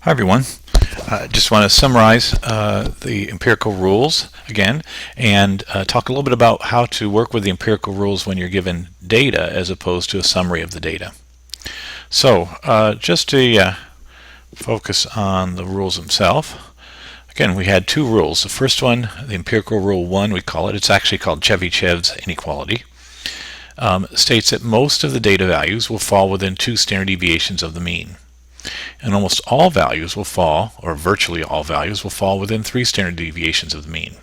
Hi everyone. Just want to summarize the empirical rules again and talk a little bit about how to work with the empirical rules when you're given data as opposed to a summary of the data. So just to focus on the rules themselves, again we had two rules. The first one, the empirical rule 1, we call it. It's actually called Chevyshev's inequality. States that most of the data values will fall within 2 standard deviations of the mean. And almost all values will fall, or virtually all values will fall within 3 standard deviations of the mean.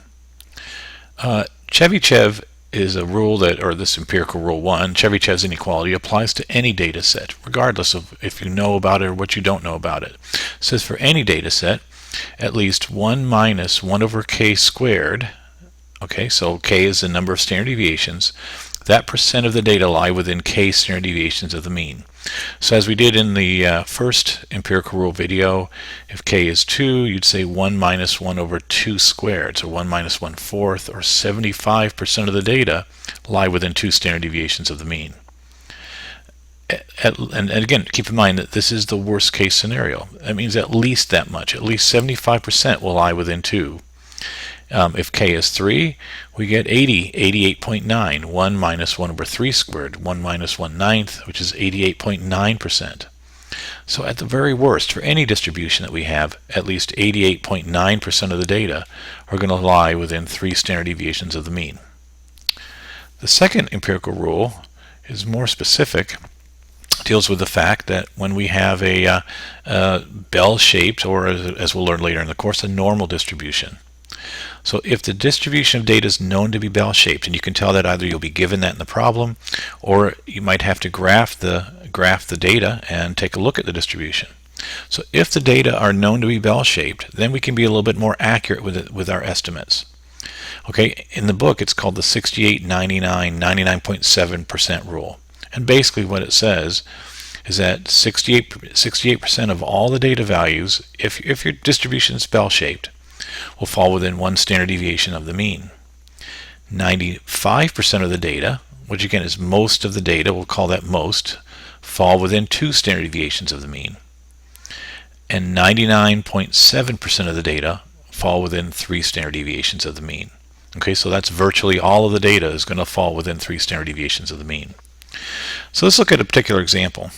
Chebyshev is a rule that, or this empirical rule 1, Chebyshev's inequality applies to any data set, regardless of if you know about it or what you don't know about it. It says for any data set, at least 1 minus 1 over k squared, okay, so k is the number of standard deviations, that percent of the data lie within k standard deviations of the mean. So as we did in the first empirical rule video, if k is 2, you'd say 1 minus 1 over 2 squared, so 1 minus 1/4, or 75% of the data lie within 2 standard deviations of the mean. And again, keep in mind that this is the worst case scenario. That means at least that much, at least 75% will lie within 2. If k is 3, we get 88.9, 1 minus 1 over 3 squared, 1 minus 1/9, which is 88.9%. So at the very worst, for any distribution that we have, at least 88.9% of the data are going to lie within 3 standard deviations of the mean. The second empirical rule is more specific. Deals with the fact that when we have a bell-shaped, or as we'll learn later in the course, a normal distribution. So if the distribution of data is known to be bell-shaped, and you can tell that either you'll be given that in the problem, or you might have to graph the data and take a look at the distribution. So if the data are known to be bell-shaped, then we can be a little bit more accurate with our estimates. Okay, in the book it's called the 68, 99, 99.7% rule. And basically what it says is that 68% of all the data values, if your distribution is bell-shaped, will fall within 1 standard deviation of the mean. 95% of the data, which again is most of the data, we'll call that most, fall within 2 standard deviations of the mean. And 99.7% of the data fall within 3 standard deviations of the mean. Okay, so that's virtually all of the data is going to fall within 3 standard deviations of the mean. So let's look at a particular example.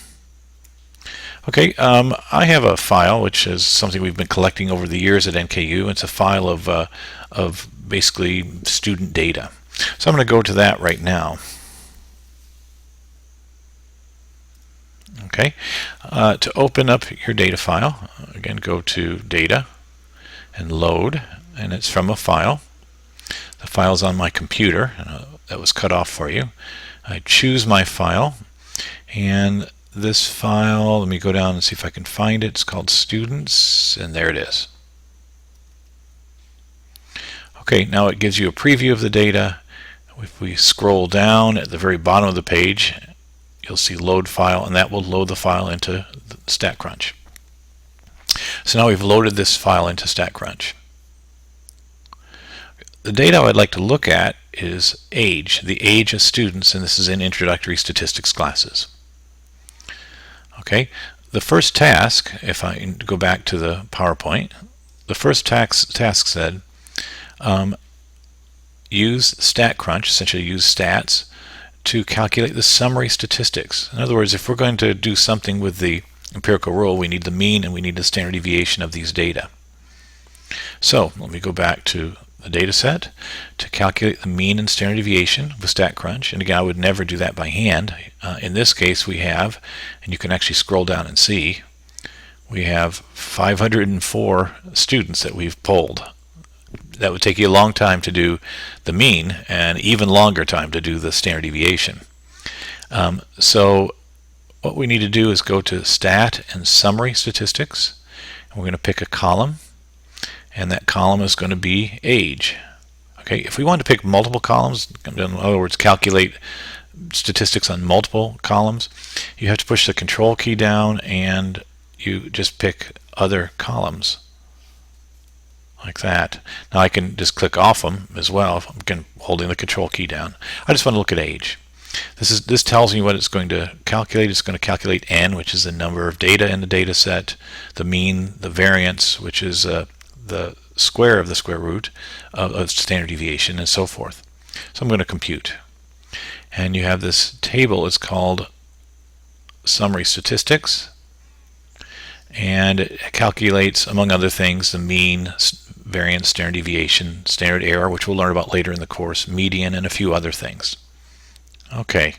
Okay, I have a file which is something we've been collecting over the years at NKU. It's a file of basically student data. So I'm going to go to that right now. Okay, to open up your data file, again go to Data and Load, and it's from a file. The file's on my computer. That was cut off for you. I choose my file, and this file, let me go down and see if I can find it. It's called Students, and there it is. Okay, now it gives you a preview of the data. If we scroll down at the very bottom of the page, you'll see Load File, and that will load the file into StatCrunch. So now we've loaded this file into StatCrunch. The data I'd like to look at is age, the age of students, and this is in introductory statistics classes. Okay, the first task, if I go back to the PowerPoint, the first task said use StatCrunch, essentially use stats, to calculate the summary statistics. In other words, if we're going to do something with the empirical rule, we need the mean and we need the standard deviation of these data. So let me go back to the data set to calculate the mean and standard deviation with StatCrunch. And again, I would never do that by hand. In this case we have, and you can actually scroll down and see, we have 504 students that we've polled. That would take you a long time to do the mean and even longer time to do the standard deviation. So what we need to do is go to Stat and Summary Statistics, and we're going to pick a column, and that column is going to be age. Okay, if we want to pick multiple columns, in other words, calculate statistics on multiple columns, you have to push the Control key down and you just pick other columns, like that. Now I can just click off them as well, I'm holding the Control key down. I just want to look at age. This tells me what it's going to calculate. It's going to calculate n, which is the number of data in the data set, the mean, the variance, which is the square of the square root of standard deviation, and so forth. So I'm going to compute. And you have this table. It's called summary statistics, and it calculates, among other things, the mean, variance, standard deviation, standard error, which we'll learn about later in the course, median, and a few other things. Okay,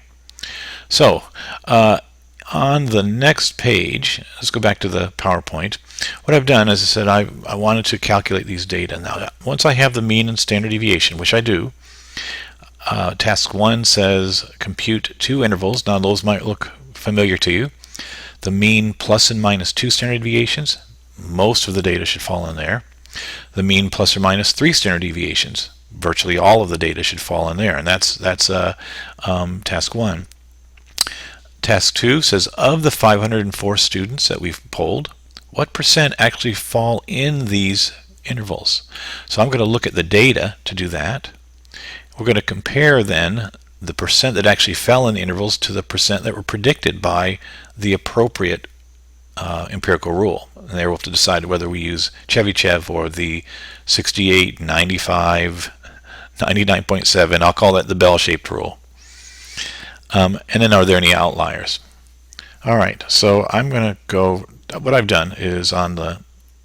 so on the next page, let's go back to the PowerPoint. What I've done, as I said, I wanted to calculate these data. Now, once I have the mean and standard deviation, which I do, task 1 says compute 2 intervals. Now, those might look familiar to you. The mean plus and minus 2 standard deviations. Most of the data should fall in there. The mean plus or minus 3 standard deviations. Virtually all of the data should fall in there, and that's task 1. Task 2 says, of the 504 students that we've polled, what percent actually fall in these intervals? So I'm going to look at the data to do that. We're going to compare then the percent that actually fell in the intervals to the percent that were predicted by the appropriate empirical rule. And there we'll have to decide whether we use Chebyshev or the 68, 95, 99.7. I'll call that the bell-shaped rule. And then, are there any outliers? All right, so I'm going to go, what I've done is on the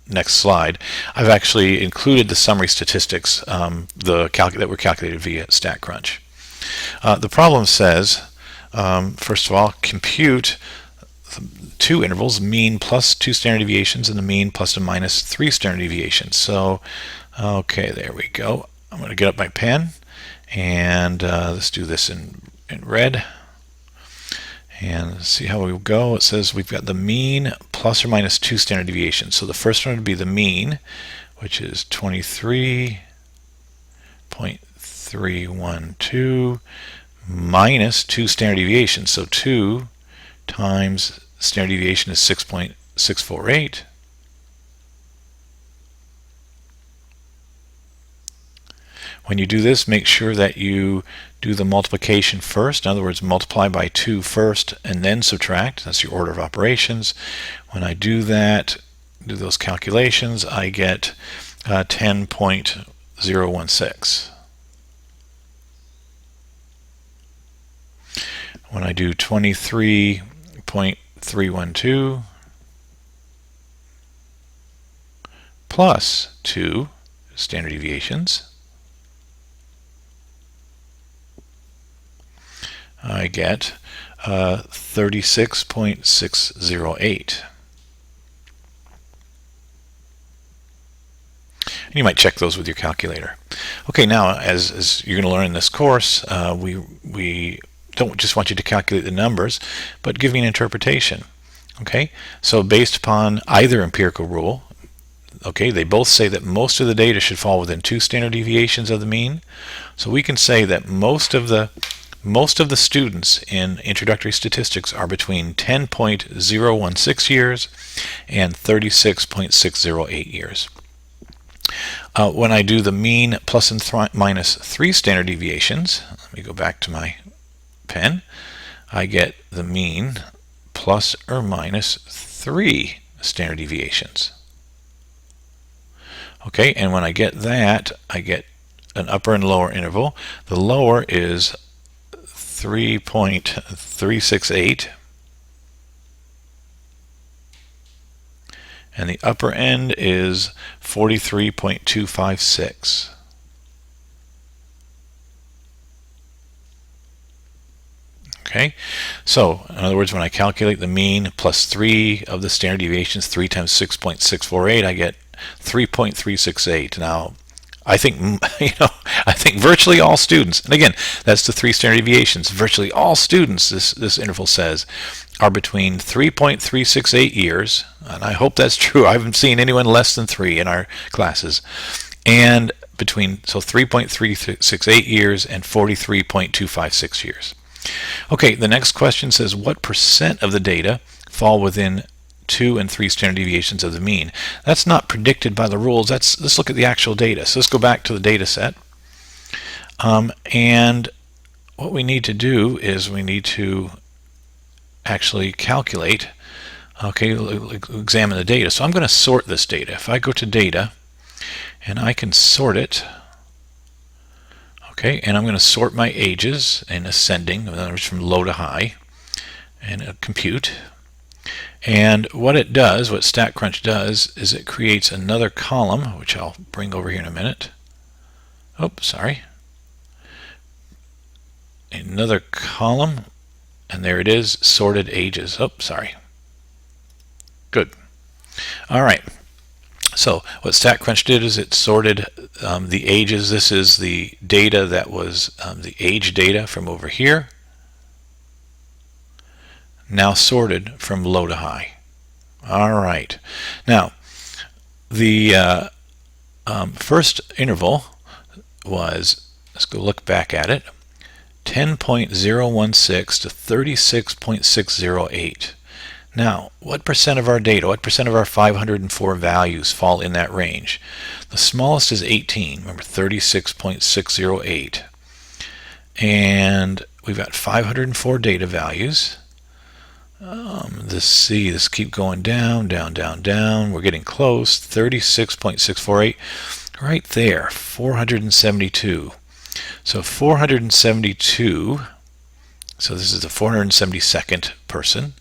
next slide, I've actually included the summary statistics that were calculated via StatCrunch. The problem says, first of all, compute 2 intervals, mean plus 2 standard deviations, and the mean plus and minus 3 standard deviations. So, okay, there we go. I'm going to get up my pen, and let's do this in red. And see how we go. It says we've got the mean plus or minus 2 standard deviations. So the first one would be the mean, which is 23.312 minus 2 standard deviations. So 2 times standard deviation is 6.648. When you do this, make sure that you do the multiplication first. In other words, multiply by 2 first and then subtract. That's your order of operations. When I do that, do those calculations, I get 10.016. When I do 23.312 plus 2 standard deviations, I get 36.608. And you might check those with your calculator. Okay, now as you're going to learn in this course, we don't just want you to calculate the numbers, but give me an interpretation. Okay, so based upon either empirical rule, okay, they both say that most of the data should fall within 2 standard deviations of the mean. So we can say that most of the students in introductory statistics are between 10.016 years and 36.608 years. When I do the mean plus and minus 3 standard deviations, let me go back to my pen, I get the mean plus or minus 3 standard deviations. Okay, and when I get that, I get an upper and lower interval. The lower is 3.368, and the upper end is 43.256. Okay, so in other words, when I calculate the mean plus 3 of the standard deviations, 3 times 6.648, I get 3.368. Now, I think, I think virtually all students, and again, that's the 3 standard deviations, virtually all students, this interval says, are between 3.368 years, and I hope that's true. I haven't seen anyone less than 3 in our classes, and between, so 3.368 years and 43.256 years. Okay, the next question says, what percent of the data fall within 2 and 3 standard deviations of the mean? That's not predicted by the rules. Let's look at the actual data. So let's go back to the data set. And what we need to do is we need to actually calculate, okay, examine the data. So I'm going to sort this data. If I go to data and I can sort it, okay, and I'm going to sort my ages in ascending, in other words from low to high, and compute. And what it does, what StatCrunch does, is it creates another column, which I'll bring over here in a minute. Oh, sorry. Another column, and there it is, sorted ages. Oh, sorry. Good. All right. So what StatCrunch did is it sorted the ages. This is the data that was the age data from over here, now sorted from low to high. All right. Now, the first interval was, let's go look back at it, 10.016 to 36.608. Now, what percent of our data, what percent of our 504 values fall in that range? The smallest is 18, remember 36.608. And we've got 504 data values. This keep going down, down, down, down. We're getting close. 36.648, right there, 472. So 472, so this is the 472nd person,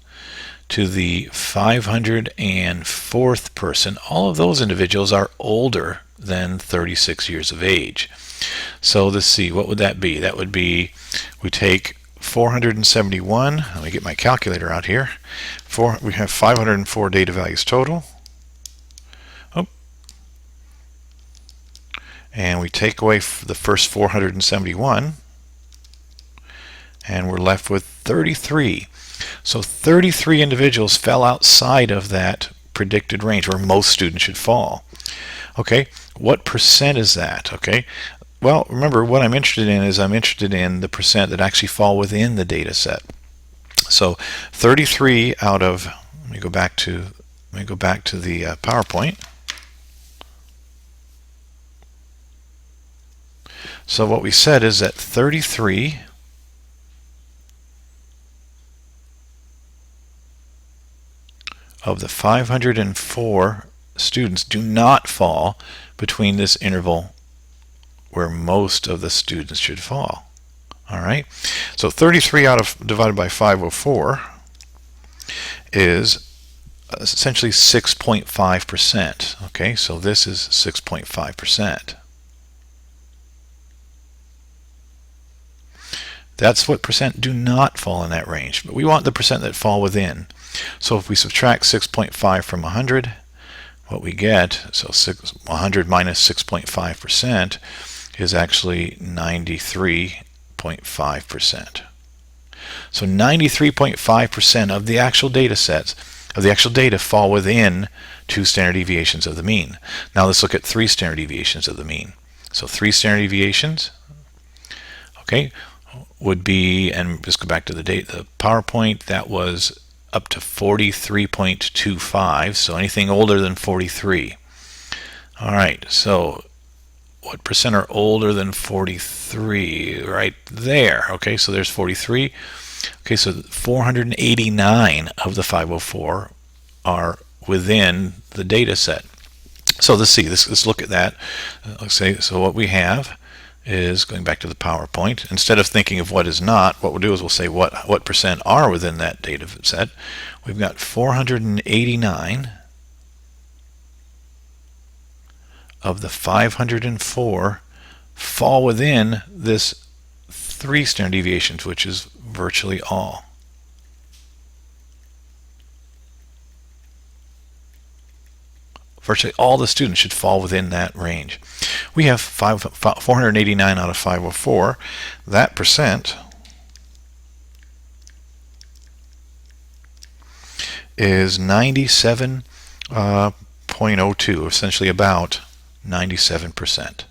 to the 504th person. All of those individuals are older than 36 years of age. So let's see, what would that be? That would be, we take 471, let me get my calculator out here. We have 504 data values total. Oh. And we take away the first 471, and we're left with 33. So 33 individuals fell outside of that predicted range where most students should fall. Okay, what percent is that? Okay, well, remember what I'm interested in is I'm interested in the percent that actually fall within the data set. So 33 out of, let me go back to the PowerPoint. So what we said is that 33 of the 504 students do not fall between this interval where most of the students should fall. All right, so 33 divided by 504 is essentially 6.5%. Okay, so this is 6.5%. That's what percent do not fall in that range, but we want the percent that fall within. So if we subtract 6.5 from 100, what we get, so 100 minus 6.5% is actually 93.5%. So 93.5% of the actual data sets, of the actual data, fall within 2 standard deviations of the mean. Now let's look at 3 standard deviations of the mean. So 3 standard deviations, okay, would be, and just go back to the PowerPoint, that was up to 43.25, so anything older than 43. All right, so what percent are older than 43? Right there. Okay, so there's 43. Okay, so 489 of the 504 are within the data set. So let's look at that. Let's say, so what we have is, going back to the PowerPoint, instead of thinking of what is not, what we'll do is we'll say what percent are within that data set. We've got 489 of the 504 fall within this 3 standard deviations, which is virtually all. Virtually all the students should fall within that range. We have 489 out of 504. That percent is 97.02, essentially about 97%.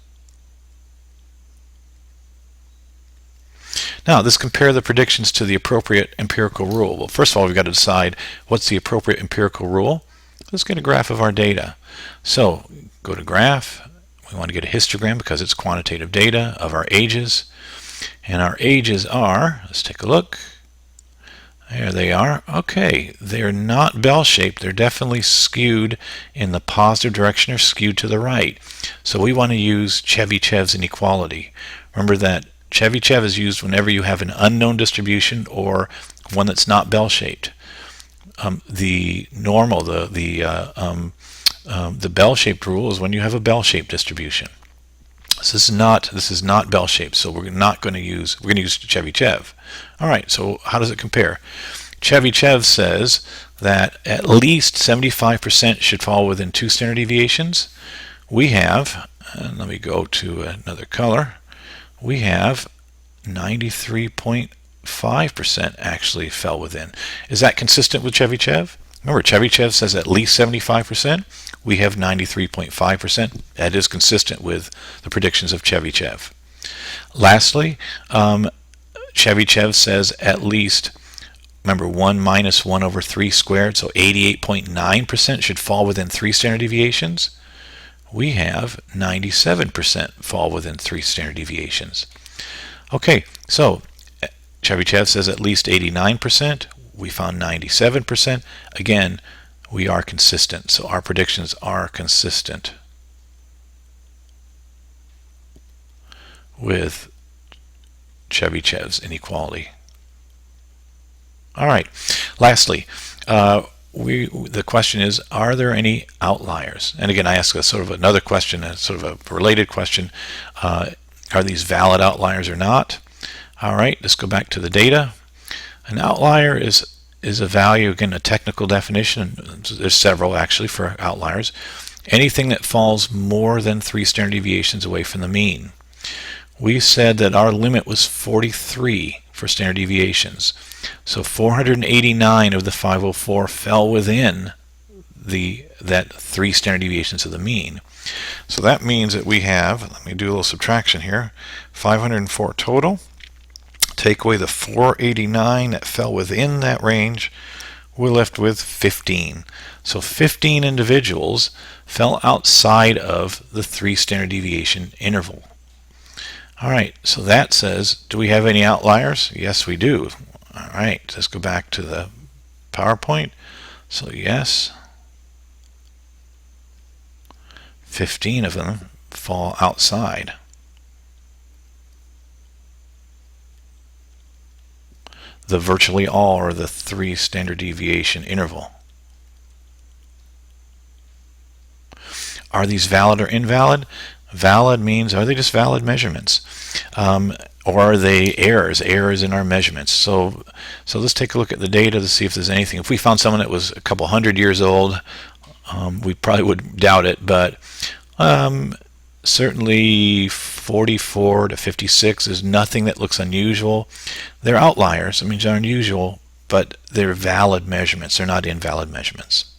Now, let's compare the predictions to the appropriate empirical rule. Well, first of all, we've got to decide what's the appropriate empirical rule. Let's get a graph of our data. So, go to graph. We want to get a histogram because it's quantitative data of our ages. And our ages are, let's take a look. There they are. Okay, they're not bell-shaped. They're definitely skewed in the positive direction or skewed to the right. So we want to use Chevyshev's inequality. Remember that Chebyshev is used whenever you have an unknown distribution or one that's not bell-shaped. The normal, the bell-shaped rule is when you have a bell-shaped distribution. So this is not bell-shaped, so we're going to use Chebyshev. All right, so how does it compare? Chebyshev says that at least 75% should fall within 2 standard deviations. We have, and let me go to another color, we have 93.5% actually fell within. Is that consistent with Chebyshev? Remember, Chebyshev says at least 75%. We have 93.5%. That is consistent with the predictions of Chebyshev. Lastly, Chebyshev says at least, remember, 1 minus 1 over 3 squared, so 88.9% should fall within 3 standard deviations. We have 97% fall within 3 standard deviations. Okay, so Chebyshev says at least 89%. We found 97%. Again, we are consistent, so our predictions are consistent with Chebyshev's inequality. All right. Lastly, the question is, are there any outliers? And again, I ask a sort of another question, a sort of a related question. Are these valid outliers or not? All right, let's go back to the data. An outlier is a value, again, a technical definition. There's several actually for outliers. Anything that falls more than 3 standard deviations away from the mean. We said that our limit was 43 for standard deviations. So 489 of the 504 fell within that 3 standard deviations of the mean. So that means that we have, let me do a little subtraction here, 504 total. Take away the 489 that fell within that range, we're left with 15. So 15 individuals fell outside of the 3 standard deviation interval. All right, so that says, do we have any outliers? Yes, we do. All right, let's go back to the PowerPoint. So yes, 15 of them fall outside. The virtually all or the 3 standard deviation interval. Are these valid or invalid? Valid means, are they just valid measurements? Or are they errors in our measurements? So let's take a look at the data to see if there's anything. If we found someone that was a couple hundred years old, we probably would doubt it, but certainly 44 to 56 is nothing that looks unusual. They're outliers. I mean, they're unusual, but they're valid measurements. They're not invalid measurements.